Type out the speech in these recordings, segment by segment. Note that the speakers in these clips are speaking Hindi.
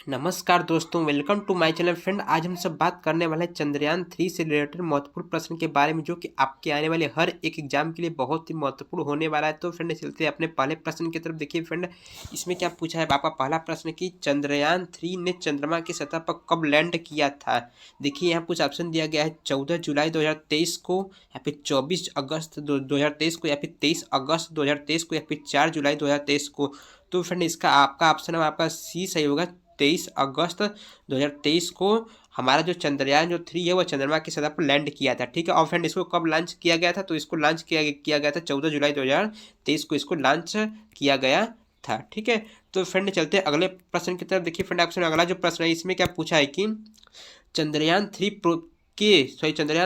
नमस्कार दोस्तों, welcome to my channel. Friend, आज हम सब बात करने वाले हैं चंद्रयान 3 से रिलेटेड महत्वपूर्ण प्रश्न के बारे में, जो कि आपके आने वाले हर एक एग्जाम के लिए बहुत ही महत्वपूर्ण होने वाला है। तो फ्रेंड, चलते हैं अपने पहले प्रश्न की तरफ। देखिए फ्रेंड, इसमें क्या पूछा है आपका पहला प्रश्न कि चंद्रयान 3 ने चंद्रमा की सतह पर कब लैंड किया था। देखिए यहाँ कुछ ऑप्शन दिया गया है: 14 जुलाई 2023 को, या फिर 24 अगस्त 2023 को, या फिर 23 अगस्त 2023 को, या फिर 4 जुलाई 2023 को। तो फ्रेंड, इसका आपका ऑप्शन है आपका सी सही होगा। 23 अगस्त 2023 को हमारा जो चंद्रयान 3 है वो चंद्रमा की सतह पर लैंड किया था। ठीक है। और फ्रेंड, इसको कब लॉन्च किया गया था? तो इसको लॉन्च किया गया था 14 जुलाई 2023 को इसको लॉन्च किया गया था। ठीक है। तो फ्रेंड, चलते हैं अगले प्रश्न की तरफ। देखिए फ्रेंड, आपसे अगला जो प्रश्न है इसमें क्या पूछा है कि चंद्रयान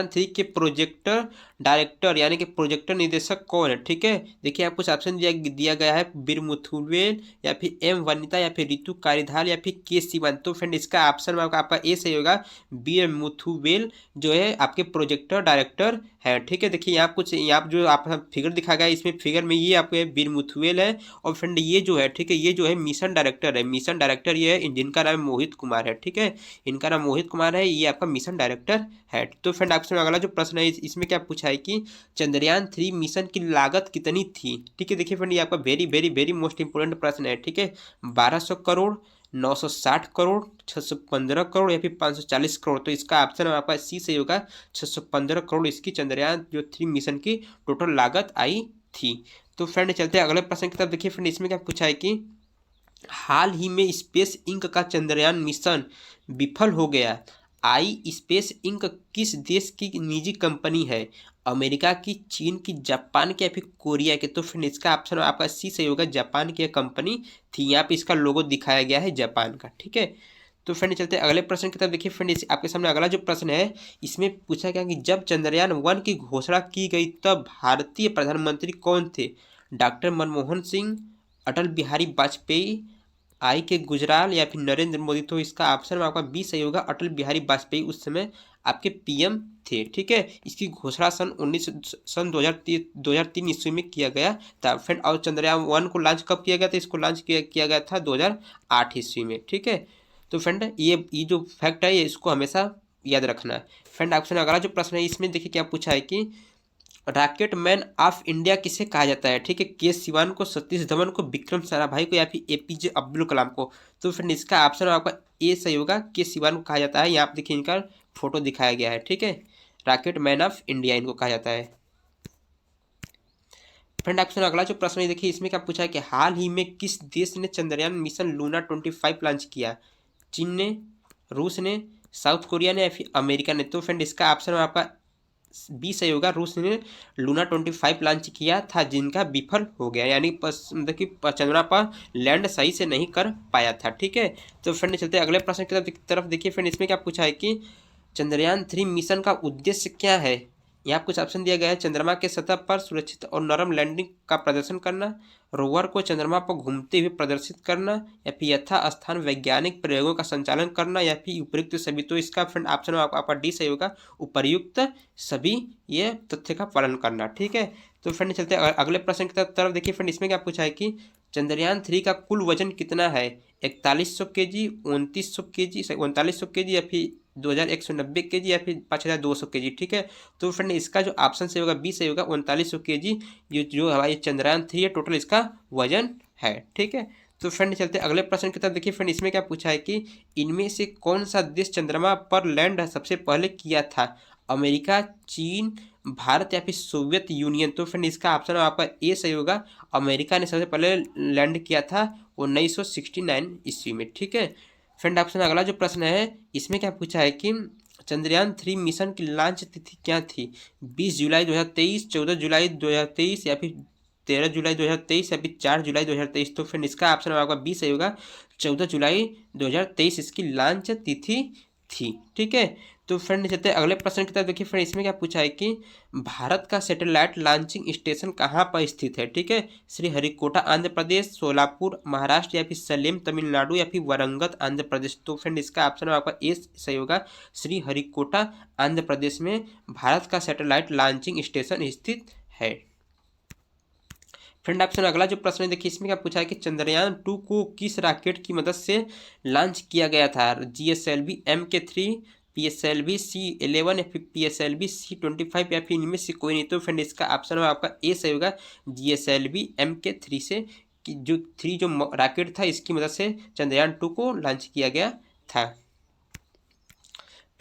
3 के प्रोजेक्टर डायरेक्टर यानी कि प्रोजेक्टर निदेशक कौन है। ठीक है। देखिए आप कुछ ऑप्शन दिया गया है: बीर मुथुवेल, या फिर एम वनिता, या फिर रितु कारिधाल, या फिर के सिवन। तो फ्रेंड, इसका ऑप्शन आपका ए सही होगा। बीर मुथुवेल जो है आपके प्रोजेक्टर डायरेक्टर है। ठीक है। देखिए यहाँ जो आप फिगर दिखा गया है, इसमें फिगर में ये आपके बीर मुथुवेल है। और फ्रेंड, ये जो है, ठीक है, ये जो है मिशन डायरेक्टर है। मिशन डायरेक्टर ये है, जिनका नाम मोहित कुमार है। ठीक है। इनका नाम मोहित कुमार है, ये आपका मिशन डायरेक्टर है। तो फ्रेंड, आपसे अगला जो प्रश्न है इसमें क्या पूछा है कि चंद्रयान 3 मिशन की लागत कितनी थी। ठीक है। देखिए फ्रेंड, ये आपका very very very most important प्रश्न है। ठीक है। 1200 करोड़, 960 करोड़, 615 करोड़, या फिर 540 करोड़। तो इसका ऑप्शन आपका सी सही होगा। 615 करोड़ इसकी चंद्रयान 3 मिशन की टोटल लागत आई थी। तो फ्रेंड, चलते हैं अगले प्रश्न की तरफ। देखिए फ्रेंड, इसमें क्या पूछा है कि हाल ही में स्पेस इंक का चंद्रयान मिशन विफल हो गया। आई स्पेस इंक किस देश की निजी कंपनी है? अमेरिका की, चीन की, जापान की, या फिर कोरिया की? तो फ्रेंड, इसका ऑप्शन आपका सी सही होगा। जापान की कंपनी थी। यहाँ पे इसका लोगो दिखाया गया है जापान का। ठीक है। तो फ्रेंड, चलते हैं अगले प्रश्न की तरफ। देखिए फ्रेंड, आपके सामने अगला जो प्रश्न है इसमें पूछा गया कि जब चंद्रयान 1 की घोषणा की गई तब भारतीय प्रधानमंत्री कौन थे? डॉक्टर मनमोहन सिंह, अटल बिहारी वाजपेयी, आई के गुजराल, या फिर नरेंद्र मोदी? तो इसका ऑप्शन में आपका बी सही होगा। अटल बिहारी वाजपेयी उस समय आपके पीएम थे। ठीक है। इसकी घोषणा सन 2003 ईस्वी में किया गया था फ्रेंड। और चंद्रयान 1 को लॉन्च कब किया गया था? इसको लॉन्च किया गया था 2008 ईस्वी में। ठीक है। तो फ्रेंड, ये जो फैक्ट है ये इसको हमेशा याद रखना है। फ्रेंड, आपसे अगला जो प्रश्न है इसमें देखिए क्या पूछा है कि रॉकेट मैन ऑफ इंडिया किसे कहा जाता है? ठीक है। के सिवान को, सतीश धवन को, विक्रम साराभाई को, या फिर एपीजे अब्दुल कलाम को? तो फ्रेंड, इसका ऑप्शन आपका ए सही होगा। के सिवान को कहा जाता है। यहाँ पे देखिए इनका फोटो दिखाया गया है। ठीक है। रॉकेट मैन ऑफ इंडिया इनको कहा जाता है। फ्रेंड, आपसे अगला जो प्रश्न है देखिए इसमें क्या पूछा है कि हाल ही में किस देश ने चंद्रयान मिशन लूना 25 लॉन्च किया? चीन ने, रूस ने, साउथ कोरिया ने, या फिर अमेरिका ने? तो फ्रेंड, इसका ऑप्शन आपका बी सही होगा। रूस ने लूना 25 लॉन्च किया था, जिनका विफल हो गया, यानी मतलब कि चंद्रमा पर लैंड सही से नहीं कर पाया था। ठीक है। तो फ्रेंड, चलते अगले प्रश्न की तरफ। देखिए फ्रेंड, इसमें क्या पूछा है कि चंद्रयान 3 मिशन का उद्देश्य क्या है? यहाँ कुछ ऑप्शन दिया गया है: चंद्रमा के सतह पर सुरक्षित और नरम लैंडिंग का प्रदर्शन करना, रोवर को चंद्रमा पर घूमते हुए प्रदर्शित करना, या फिर यथास्थान वैज्ञानिक प्रयोगों का संचालन करना, या फिर उपयुक्त सभी? तो इसका फ्रेंड ऑप्शन आपका डी सही होगा। उपयुक्त सभी ये तथ्य का पालन करना। ठीक है। तो फ्रेंड, चलते अगले प्रश्न की तरफ। देखिए फ्रेंड, इसमें क्या पूछा है कि चंद्रयान 3 का कुल वजन कितना है? 4100 kg, 2900 kg, 3900 kg, या फिर 2190 kg, या फिर 5200 kg? ठीक है। तो फ्रेंड, इसका जो ऑप्शन से होगा बी से होगा 3900 kg। ये जो हमारी चंद्रयान 3 है टोटल इसका वजन है। ठीक है। तो फ्रेंड, चलते अगले प्रश्न की तरफ। देखिए फ्रेंड, इसमें क्या पूछा है कि इनमें से कौन सा देश चंद्रमा पर लैंड सबसे पहले किया था? अमेरिका, चीन, भारत, या फिर सोवियत यूनियन? तो फ्रेंड, इसका ऑप्शन आपका ए सही होगा। अमेरिका ने सबसे पहले लैंड किया था 1969 ईस्वी में। ठीक है। फ्रेंड, ऑप्शन अगला जो प्रश्न है इसमें क्या पूछा है कि चंद्रयान 3 मिशन की लॉन्च तिथि क्या थी? 20 जुलाई 2023, 14 जुलाई 2023, या फिर 13 जुलाई 2023, या फिर 4 जुलाई 2023? तो फ्रेंड, इसका ऑप्शन आपका बी सही होगा। 14 जुलाई 2023 इसकी लॉन्च तिथि थी। ठीक है। तो फ्रेंड, चलते हैं अगले प्रश्न की तरफ। देखिए फ्रेंड, इसमें क्या पूछा है कि भारत का सैटेलाइट लॉन्चिंग स्टेशन कहाँ पर स्थित है? ठीक है। श्रीहरिकोटा आंध्र प्रदेश, सोलापुर महाराष्ट्र, या फिर सलेम तमिलनाडु, या फिर वारंगल आंध्र प्रदेश? तो फ्रेंड, इसका ऑप्शन आपका ए सही होगा। श्रीहरिकोटा आंध्र प्रदेश में भारत का सैटेलाइट लॉन्चिंग स्टेशन स्थित है। फ्रेंड ऑप्शन अगला जो प्रश्न है देखिए इसमें क्या पूछा है कि चंद्रयान 2 को किस रॉकेट की मदद से लॉन्च किया गया था। GSLV Mk3, PSLV C11 या फिर PSLV C25 या फिर इनमें से कोई नहीं। तो फ्रेंड इसका ऑप्शन आपका ए सही होगा, GSLV Mk3 से कि जो रॉकेट था इसकी मदद से चंद्रयान 2 को लॉन्च किया गया था।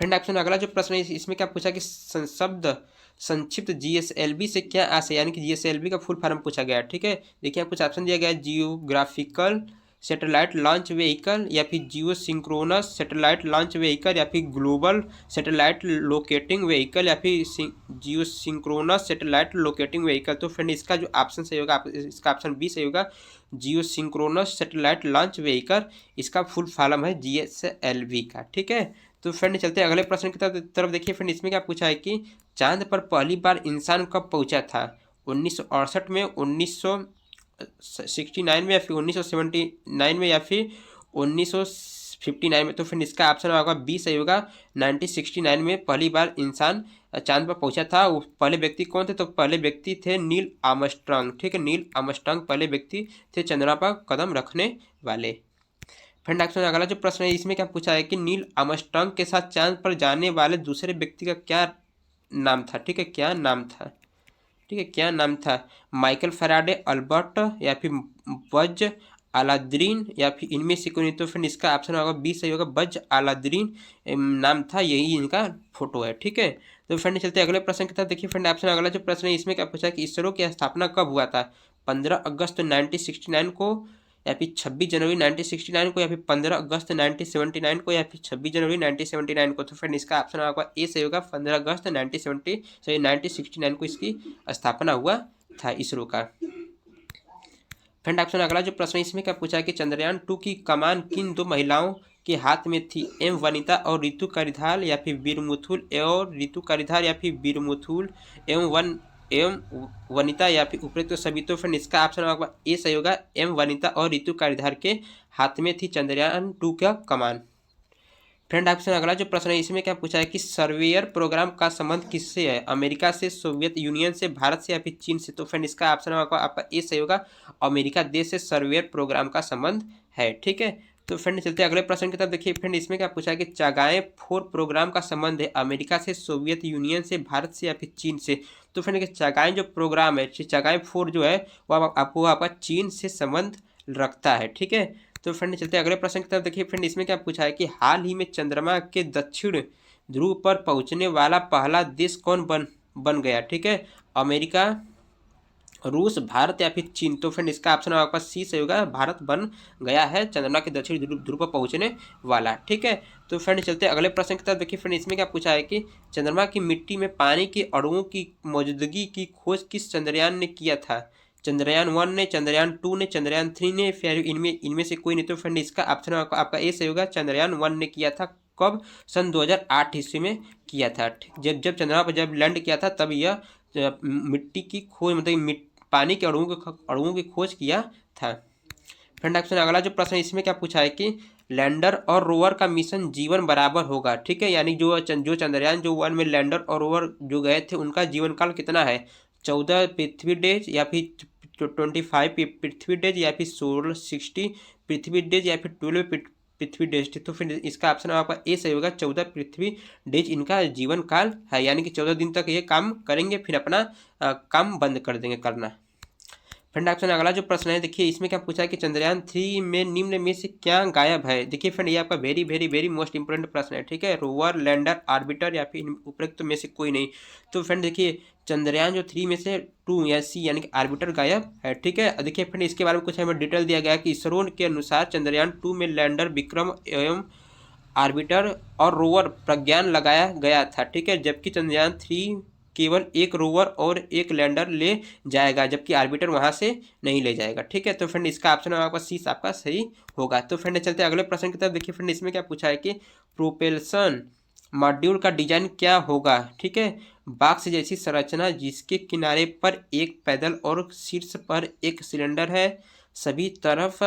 फ्रेंड ऑप्शन अगला जो प्रश्न है इसमें क्या पूछा कि शब्द संक्षिप्त GSLV से क्या आशय, यानी कि GSLV का फुल फॉर्म पूछा गया है। ठीक है, देखिए कुछ ऑप्शन दिया गया है, जियोग्राफिकल सैटेलाइट लॉन्च व्हीकल या फिर जियो सिंक्रोनस सैटेलाइट लॉन्च व्हीकल या फिर ग्लोबल सैटेलाइट लोकेटिंग व्हीकल या फिर जियो सिंक्रोनस सैटेलाइट लोकेटिंग व्हीकल। तो फ्रेंड इसका जो ऑप्शन सही होगा, इसका ऑप्शन बी सही होगा, जियो सिंक्रोनस सैटेलाइट लॉन्च व्हीकल। इसका फुल फॉर्म है GSLV का। ठीक है, तो फ्रेंड चलते हैं अगले प्रश्न की तरफ। देखिए फ्रेंड इसमें क्या पूछा है कि चांद पर पहली बार इंसान कब पहुंचा था। 1968 में, 1969 में या फिर 1979 में या फिर 1959 में। तो फ्रेंड इसका ऑप्शन होगा बी सही होगा, 1969 में पहली बार इंसान चांद पर पहुंचा था। वो पहले व्यक्ति कौन थे, तो पहले व्यक्ति थे नील आर्मस्ट्रांग। ठीक है, नील आर्मस्ट्रांग पहले व्यक्ति थे चंद्रमा पर कदम रखने वाले। फ्रेंड ऑप्शन अगला जो प्रश्न है इसमें क्या पूछा है कि नील आर्मस्ट्रांग के साथ चांद पर जाने वाले दूसरे व्यक्ति का क्या नाम था। ठीक है, क्या नाम था। ठीक है, क्या नाम था, माइकल फैराडे, अल्बर्ट या फिर बज अलाद्रीन या फिर इनमें से कोई नहीं। तो फ्रेंड इसका ऑप्शन होगा बी सही होगा, बज अलाद्रीन नाम था, यही इनका फोटो है। ठीक है, तो फ्रेंड चलते हैं अगले प्रश्न की तरफ। देखिए फ्रेंड ऑप्शन अगला जो प्रश्न है इसमें क्या पूछा है कि इसरो की स्थापना कब हुआ था। 15 अगस्त 1969 को या फिर 26 जनवरी 1969 को या फिर 15 अगस्त 1979 को या फिर 26 जनवरी 1979 को। तो फ्रेंड इसका ऑप्शन आपका ए सही होगा, 15 अगस्त 1969 को इसकी स्थापना हुआ था इसरो का। फ्रेंड ऑप्शन अगला जो प्रश्न है इसमें क्या पूछा है कि चंद्रयान 2 की कमान किन दो महिलाओं के हाथ में थी। एम वनिता और रितु कारिधाल या फिर वीरमुथुल और रितु कारिधाल या फिर वीरमुथुल एवं वनिता या फिर उपरोक्त तो सभी। तो फ्रेंड इसका ऑप्शन आपका ए सही होगा, एम वनिता और रितु कारिधार के हाथ में थी चंद्रयान 2 का कमान। फ्रेंड ऑप्शन अगला जो प्रश्न है इसमें क्या पूछा है कि सर्वेयर प्रोग्राम का संबंध किससे है। अमेरिका से, सोवियत यूनियन से, भारत से या फिर चीन से। तो फ्रेंड इसका ऑप्शन आपका ए सही होगा, अमेरिका देश से सर्वेयर प्रोग्राम का संबंध है। ठीक है, तो फ्रेंड चलते हैं अगले प्रश्न की तरफ। देखिए फ्रेंड इसमें क्या पूछा है कि चागाए-4 प्रोग्राम का संबंध है अमेरिका से, सोवियत यूनियन से, भारत से या फिर चीन से। तो फ्रेंड चागाए जो प्रोग्राम है, चागाए-4 जो है वो आपको आपका चीन से संबंध रखता है। ठीक है, तो फ्रेंड चलते हैं अगले प्रश्न की तरफ। देखिए फ्रेंड इसमें क्या पूछा है कि हाल ही में चंद्रमा के दक्षिण ध्रुव पर पहुंचने वाला पहला देश कौन बन गया। ठीक है, अमेरिका, रूस, भारत या फिर चीन। तो फ्रेंड इसका ऑप्शन आपका सी सही होगा, भारत बन गया है चंद्रमा के दक्षिण ध्रुव पर पहुंचने वाला। ठीक है, तो फ्रेंड चलते हैं अगले प्रश्न की तरफ। देखिए फ्रेंड इसमें क्या पूछा है कि चंद्रमा की मिट्टी में पानी के अणुओं की मौजूदगी की खोज किस चंद्रयान ने किया था। चंद्रयान-1 ने, चंद्रयान-2 ने, चंद्रयान-3 ने, फिर इनमें से कोई नहीं। तो फ्रेंड इसका ऑप्शन आपका ए सही होगा, चंद्रयान-1 ने किया था। कब, सन 2008 ईस्वी में किया था। जब चंद्रमा पर जब लैंड किया था तब यह मिट्टी की खोज, मतलब पानी के अणुओं की खोज किया था। फ्रेंड ऑप्शन अगला जो प्रश्न है इसमें क्या पूछा है कि लैंडर और रोवर का मिशन जीवन बराबर होगा। ठीक है, यानी जो चंद्रयान-1 में लैंडर और रोवर जो गए थे उनका जीवन काल कितना है, 14 पृथ्वी डेज या फिर 25 पृथ्वी डेज या फिर 60 पृथ्वी डेज या फिर 12 पृथ्वी डेज। तो फिर इसका ऑप्शन आपका ए सही होगा, 14 पृथ्वी डेज इनका जीवन काल है, यानी कि 14 दिन तक ये काम करेंगे फिर अपना काम बंद कर देंगे करना। फ्रेंड ऑप्शन अगला जो प्रश्न है देखिए इसमें क्या पूछा है कि चंद्रयान-3 में निम्न में से क्या गायब है। देखिए फ्रेंड ये आपका very very very most important प्रश्न है। ठीक है, रोवर, लैंडर, ऑर्बिटर या फिर उपरोक्त में से कोई नहीं। तो फ्रेंड देखिए चंद्रयान जो 3 में से 2 या सी यानी कि ऑर्बिटर गायब है। ठीक है, देखिए फ्रेंड इसके बारे में कुछ हमें डिटेल दिया गया है कि इसरो के अनुसार चंद्रयान-2 में लैंडर विक्रम एवं ऑर्बिटर और रोवर प्रज्ञान लगाया गया था। ठीक है, जबकि चंद्रयान-3 केवल एक रोवर और एक लैंडर ले जाएगा, जबकि ऑर्बिटर वहां से नहीं ले जाएगा। ठीक है, तो फ्रेंड इसका ऑप्शन आपका सी आपका सही होगा। तो फ्रेंड चलते हैं अगले प्रश्न की तरफ। देखिए फ्रेंड इसमें क्या पूछा है कि प्रोपेल्शन मॉड्यूल का डिजाइन क्या होगा। ठीक है, बॉक्स जैसी संरचना जिसके किनारे पर एक पैदल और शीर्ष पर एक सिलेंडर है, सभी तरफ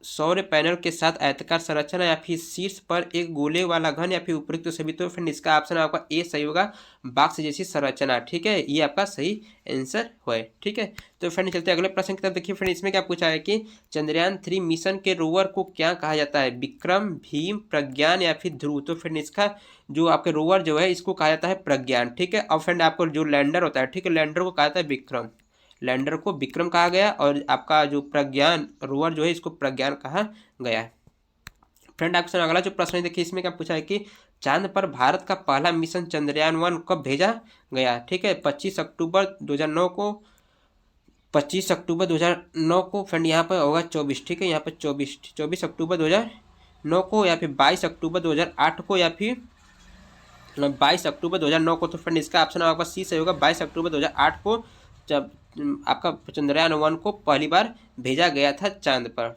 सौर पैनल के साथ आयताकार संरचना या फिर शीर्ष पर एक गोले वाला घन या फिर उपयुक्त तो सभी। तो फ्रेंड इसका ऑप्शन आपका ए सही होगा, बॉक्स जैसी संरचना। ठीक है, ये आपका सही आंसर है। ठीक है, तो फ्रेंड चलते अगले प्रश्न की तरफ। देखिए फ्रेंड इसमें क्या पूछा है कि चंद्रयान 3 मिशन के रोवर को क्या कहा जाता है, विक्रम, भीम, प्रज्ञान या फिर ध्रुव। तो फ्रेंड इसका जो आपके रोवर जो है इसको कहा जाता है प्रज्ञान। ठीक है, और फ्रेंड आपको जो लैंडर होता है, ठीक है, लैंडर को कहा जाता है विक्रम। लैंडर को विक्रम कहा गया और आपका जो प्रज्ञान रोवर जो है इसको प्रज्ञान कहा गया है। फ्रेंड आपसे अगला जो प्रश्न है देखिए इसमें क्या पूछा है कि चांद पर भारत का पहला मिशन चंद्रयान 1 कब भेजा गया। ठीक है, 25 अक्टूबर 2009 को, 25 अक्टूबर 2009 को फ्रेंड यहाँ पर होगा 24। ठीक है, यहाँ पर 24 अक्टूबर 2009 को या फिर 22 अक्टूबर 2008 को या फिर 22 अक्टूबर 2009 को। तो फ्रेंड इसका ऑप्शन आपका सी सही होगा, 22 अक्टूबर 2008 को जब आपका चंद्रयान 1 को पहली बार भेजा गया था चांद पर।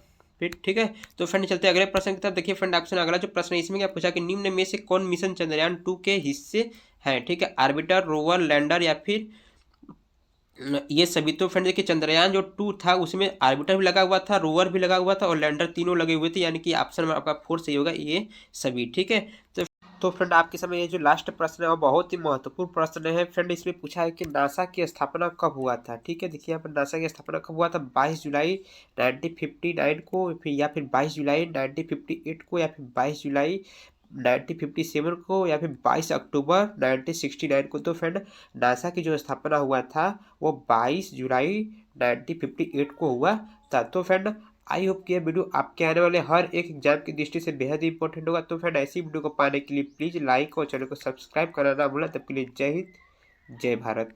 फिर ठीक है, तो फ्रेंड चलते हैं अगले प्रश्न की तरफ। देखिए फ्रेंड ऑप्शन अगला जो प्रश्न है इसमें क्या पूछा कि निम्न में से कौन मिशन चंद्रयान 2 के हिस्से हैं। ठीक है, आर्बिटर, रोवर, लैंडर या फिर ये सभी। तो फ्रेंड देखिए चंद्रयान जो 2 था उसमें आर्बिटर भी लगा हुआ था, रोवर भी लगा हुआ था और लैंडर, तीनों लगे हुए थे, यानी कि ऑप्शन में आपका 4 सही होगा, ये सभी। ठीक है, तो फ्रेंड आपके समय ये जो लास्ट प्रश्न है वो बहुत ही महत्वपूर्ण प्रश्न है। फ्रेंड इसमें पूछा है कि नासा की स्थापना कब हुआ था। ठीक है, देखिए यहाँ पर नासा की स्थापना कब हुआ था, 22 जुलाई 1959 को, फिर या फिर 22 जुलाई 1958 को, या फिर 22 जुलाई 1957 को, या फिर 22 अक्टूबर 1969 को। तो फ्रेंड नासा की जो स्थापना हुआ था वो 22 जुलाई 1958 को हुआ था। तो फ्रेंड आई होप कि यह वीडियो आपके आने वाले हर एक एग्जाम की दृष्टि से बेहद ही इंपॉर्टेंट होगा। तो फ्रेंड ऐसी वीडियो को पाने के लिए प्लीज़ लाइक और चैनल को सब्सक्राइब करना ना भूलें। तब के लिए जय हिंद, जय भारत।